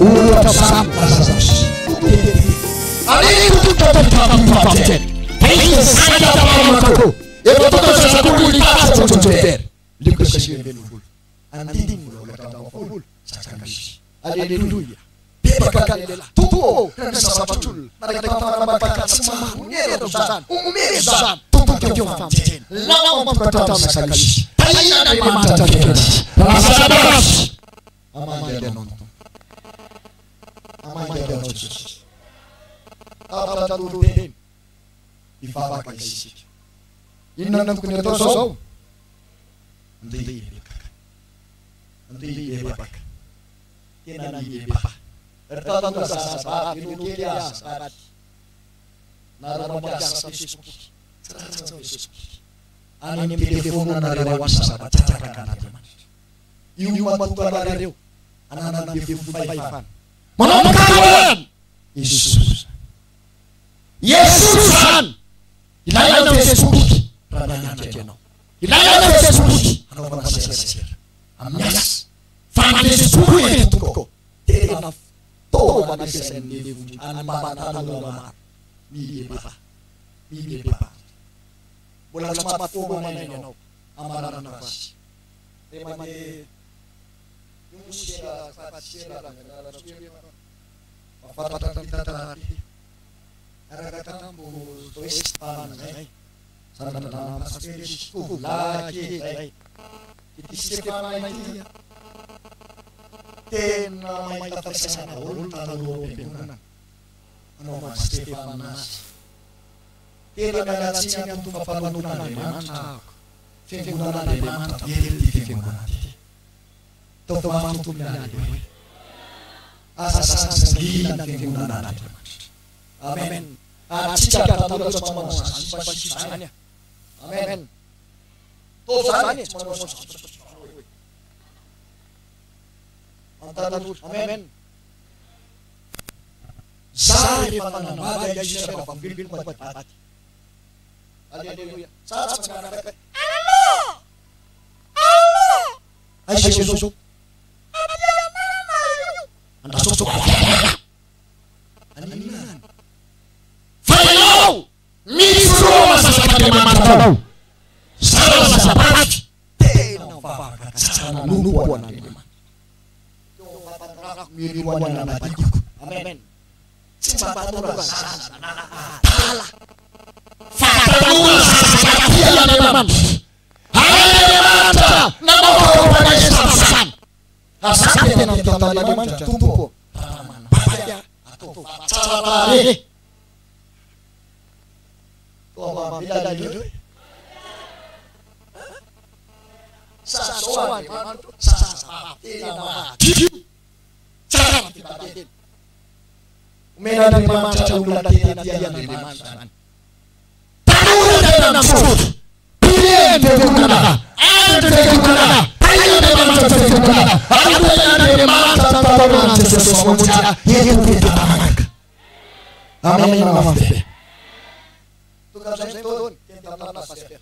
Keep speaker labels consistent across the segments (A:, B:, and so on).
A: Ulo sam Lazarus. Ali itu tetap pancen. Hei saya dalam mataku. Ero toto sa kuli ta sa ber. Liku kasih benul. Anandin lo kata ful. Sakakashi. Haleluya. Bebakakalela. Tupo na sa patul. Nakatapang sama. Ngero san. Umeza. Tupo yung pancen. Lawa pagkatapos sa kashi. Tayo na mata kiti. Lazarus. Amanda nonto. Amanda nonto. Tata turutin. Ibaba kasi. Inanam ko nito so. Hindi bebak. Tinanay bebak. Ertatan sa inukiya sa naramdaman sa Facebook. Sa Facebook. Ano ni telepono na rewas sa batara natin. Yung matutuwa na rin. Anak-anak fan. Manamakawan! Yesusan! Ilaya na Facebook. Rananya channel. Ilaya na Facebook. Ano ba masasir? Amyas. Fan Facebook ito ko. Tira na to ba nagsen ni anamana. Bibi pa. Bola sama po man no. Amara na pas. Tema ni yung sila sa sila na mapapatatan tadi. Aragatan po to ispan ay. Sana na masabi ko lagi ay. Itisip pa may dia. Ten may tatasa na ulo talo pinuna. Ano mas Stefanas. Tira na natin ang tumapanunan ni Manta. Figunan ni Manta. Yeri figunan. Tomato pinali. Asasan sa gilan ng figunan natin. Amen. At siya katulad sa mga siya. Amen. To sani Amen. Sari pananabagay siya sa pagbilbil mo at haleluya. Sa mga ay siya susuk. Anda susuk. Aninan. Fayo! Misro sa mata. Sa sapat. Tenang fakat sa nunuan natin. Yung paparak miriwan na natin. Amen. Simpato na tala. Fatatula sa kapila naman. Haleluya! Namo pa sa Asante ng tanda naman tumpo. Papaya ato sarapari. Toma bidalayo. Sa sowan sa sarap. Umena ng mga sa ulat yan ng liman. Tanong na food. Pilien de guna. Ante de guna. Ayo de mga sa guna. Ayo de mga sa tanong sa somuja. Yeyo de tamag. Amen na mafte. Tugas sa doon, kita na pastor.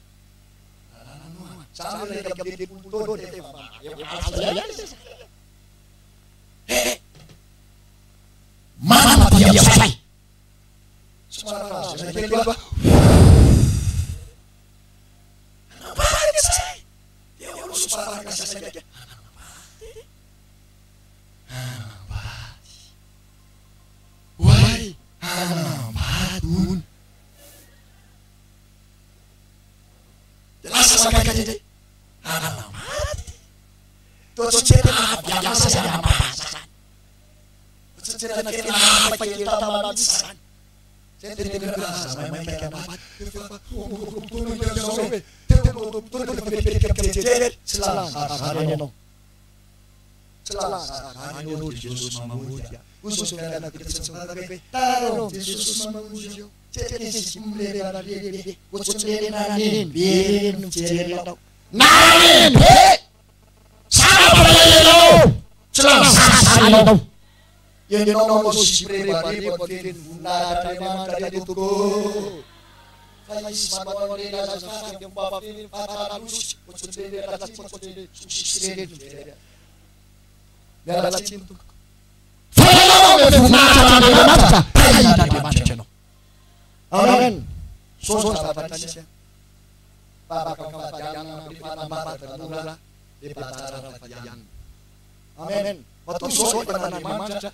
A: Sama na kapit doon ete. Mama dia sai. Suara saya ba? Apa dia sai? Dia urus suara saya. Why? Badun. Jelas sama kaji. Tuh cerita yang saya apa? Cerita kita kita taman. Saya tidak berasa main apa. Yesus mamuja. Usus kana kita sebagai taruh Yesus mamuja. Jadi simple dari ucapin nanin birin cerita. Nanin he. Siapa lo? Selamat yang nomor simple bari potin bunda terima dari itu kai sama ni na sa yung papa pin para lus ucapin dari ucapin susi dari gara cinta umefumata kaida de mateno. Amen. So sabatisha. Baba kama jana kulipana mama tanula de patara fajan. Amen. Watu so pana manja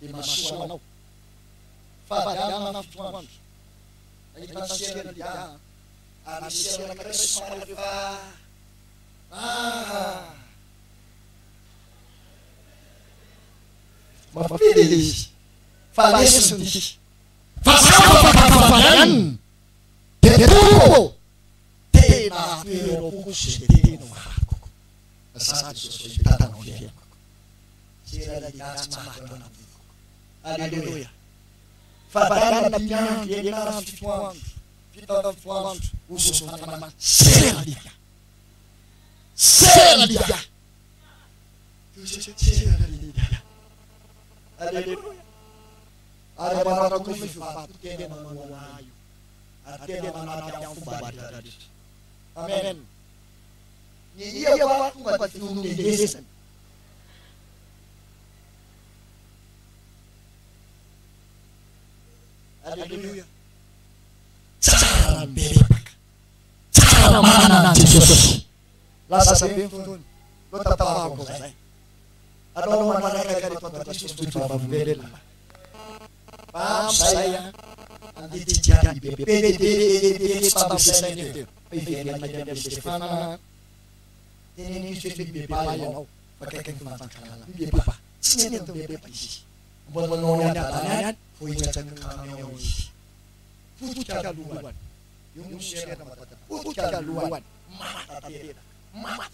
A: di masuano. Fadana na fuan. Aí tá cheio de ar. A cheia na cabeça para levar. Mas feliz. Faleço de. Façam Tetupo. Tena pero kusi teno hako. Asante sisi tata no dia. Sira di asma dona. Aleluia. Fadana na pian que na fituan. Fitando fituan. Uso na sera dia. Sera dia. Aleluia. Ada mana aku fifat kene manawayo. Atende mana yang fubada. Amen. Ni iya waktu mati nungi desa. Aleluia. Cara bebepak. Cara mana Jesus. Lasa sabi pun. Lo tatawa ko sai. Ano man man kaya dito Jesus tu babele. Pam saya anditi jadi bebe sabab saya ni. Pede na jadi Stefana. Ini sudah bebe ayo. Pakai kematan kala. Bebe pa. Sini tu bebe pa isi. Bononya tangan, foi jangan kami isi. Putu jaga luan. Yung share na mata. Putu jaga luan. Mata tira. Mama.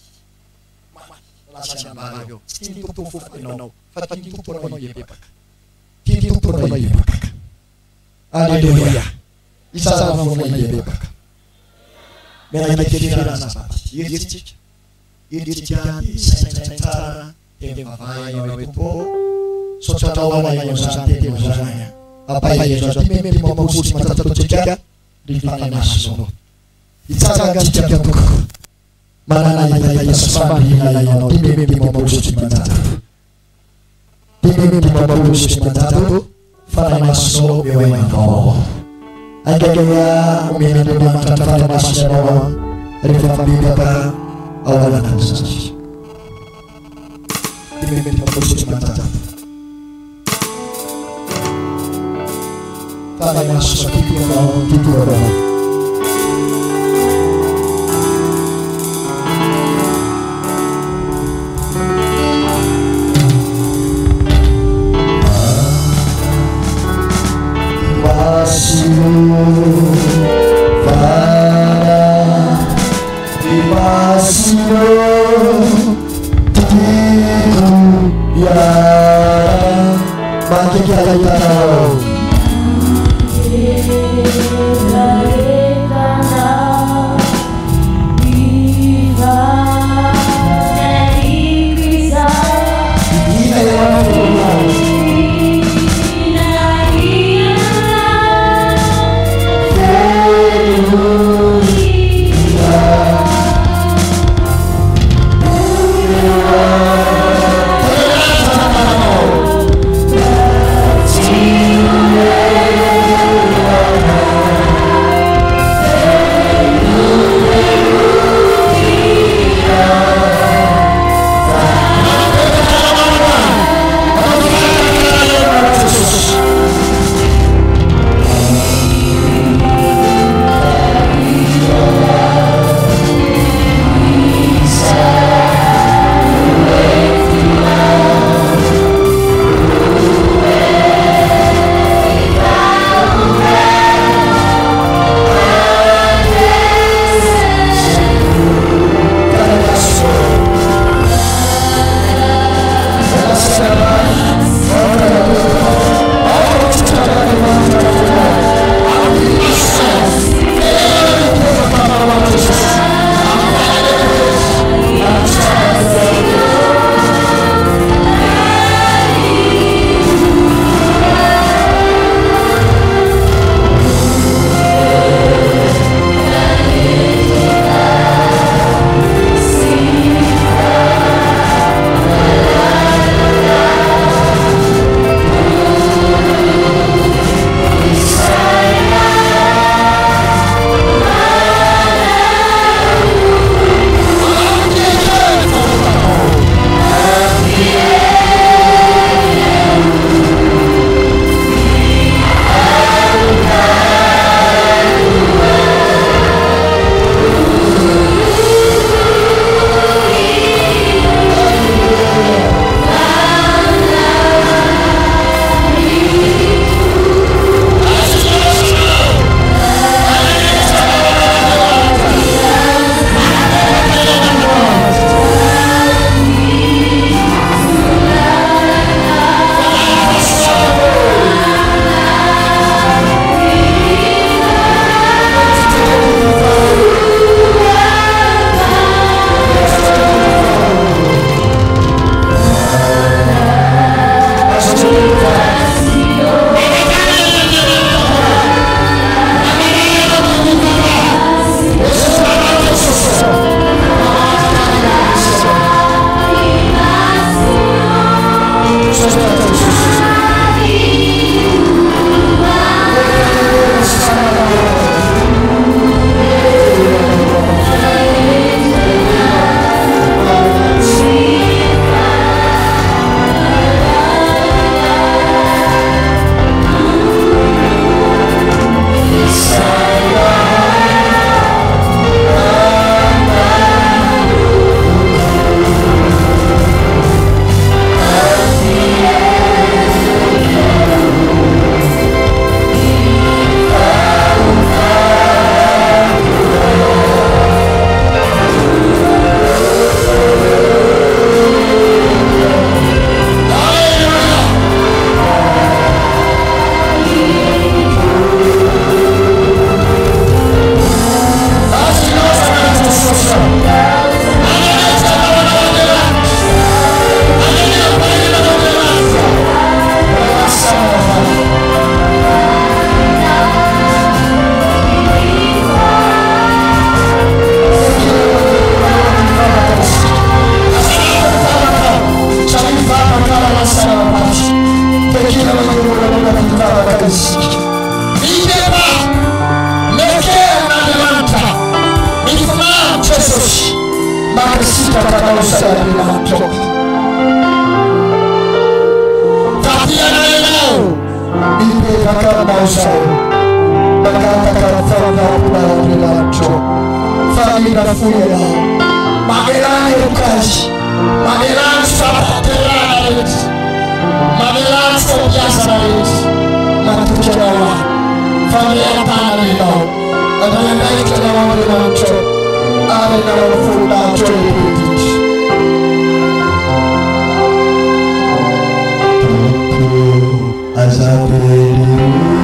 A: Lasciamo Mario. Stinto fu no. Fatti tutto no yepak. Tinto tutto no yepak. Alleluia. Isa sa mo no yepak. Mena na kira na sa. Yiti jan sentara teve vai no po. Sotatawa na yo sa tete mozanya. Apa ya so timeme mo pusi mata to jaga di fana naso. Isa ga jaga to. Mana ya sabani ya no timeme mo pusi mata. Timeme mo pusi mata to fana naso yo no. Agaknya umene do mata fana naso no. Rifa baba awalan saja. Timeme mo pusi mata. Fala naso tipo
B: You
A: Tata usaya bilanto. Tatiana leo. Ibe kakana usaya. Kakana fanga pula bilanto. Famina fuya. Magelani ukashi. Magelani sabaterani. Magelani sobiasani. Matujawa. Famina pana leo. Adana ikana bilanto. I know for that as I